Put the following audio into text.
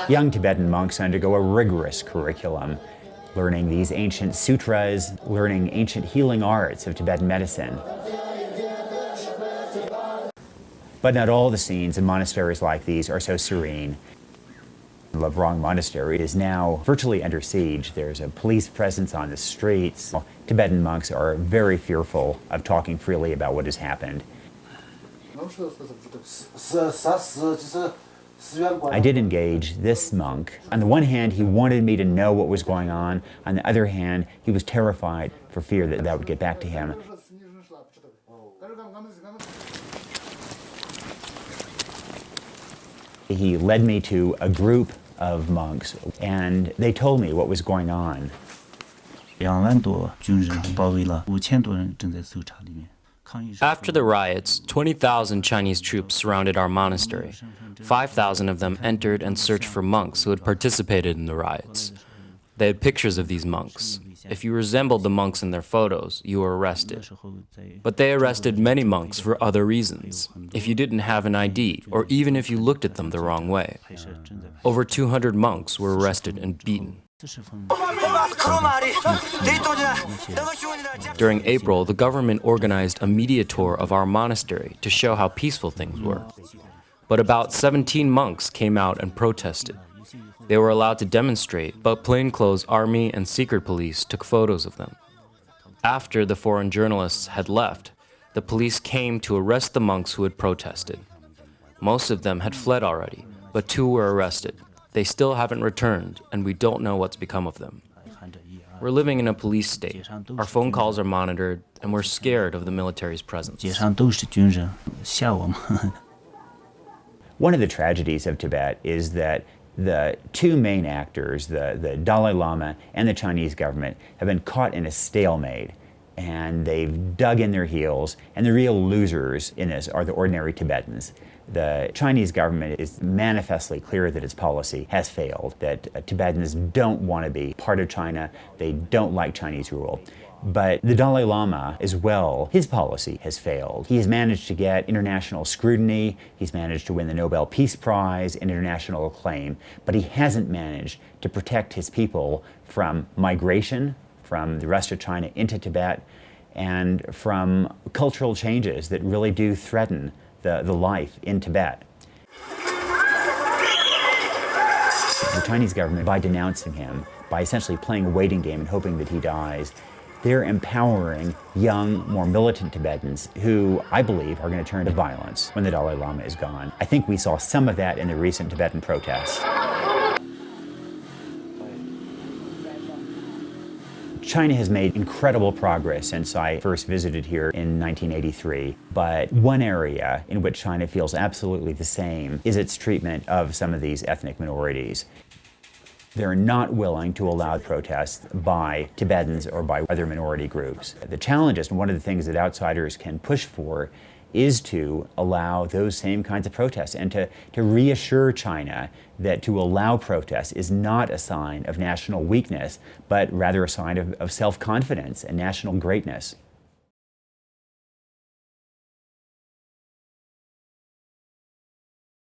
Young Tibetan monks undergo a rigorous curriculum, learning these ancient sutras, learning ancient healing arts of Tibetan medicine. But not all the scenes in monasteries like these are so serene. Lavrong Monastery is now virtually under siege. There's a police presence on the streets. Tibetan monks are very fearful of talking freely about what has happened. I did engage this monk. On the one hand, he wanted me to know what was going on. On the other hand, he was terrified for fear that that would get back to him. He led me to a group of monks, and they told me what was going on. After the riots, 20,000 Chinese troops surrounded our monastery. 5,000 of them entered and searched for monks who had participated in the riots. They had pictures of these monks. If you resembled the monks in their photos, you were arrested. But they arrested many monks for other reasons. If you didn't have an ID, or even if you looked at them the wrong way. Over 200 monks were arrested and beaten. During April, the government organized a media tour of our monastery to show how peaceful things were. But about 17 monks came out and protested. They were allowed to demonstrate, but plainclothes army and secret police took photos of them. After the foreign journalists had left, the police came to arrest the monks who had protested. Most of them had fled already, but 2 were arrested. They still haven't returned, and we don't know what's become of them. We're living in a police state. Our phone calls are monitored, and we're scared of the military's presence. One of the tragedies of Tibet is that the 2 main actors, the Dalai Lama and the Chinese government, have been caught in a stalemate, and they've dug in their heels, and the real losers in this are the ordinary Tibetans. The Chinese government is manifestly clear that its policy has failed, that Tibetans don't want to be part of China, they don't like Chinese rule. But the Dalai Lama as well, his policy has failed. He has managed to get international scrutiny, he's managed to win the Nobel Peace Prize and international acclaim, but he hasn't managed to protect his people from migration from the rest of China into Tibet and from cultural changes that really do threaten the life in Tibet. The Chinese government, by denouncing him, by essentially playing a waiting game and hoping that he dies, they're empowering young, more militant Tibetans who, I believe, are going to turn to violence when the Dalai Lama is gone. I think we saw some of that in the recent Tibetan protests. China has made incredible progress since I first visited here in 1983, but one area in which China feels absolutely the same is its treatment of some of these ethnic minorities. They're not willing to allow protests by Tibetans or by other minority groups. The challenge is, and one of the things that outsiders can push for, is to allow those same kinds of protests and to reassure China that to allow protests is not a sign of national weakness, but rather a sign of self-confidence and national greatness.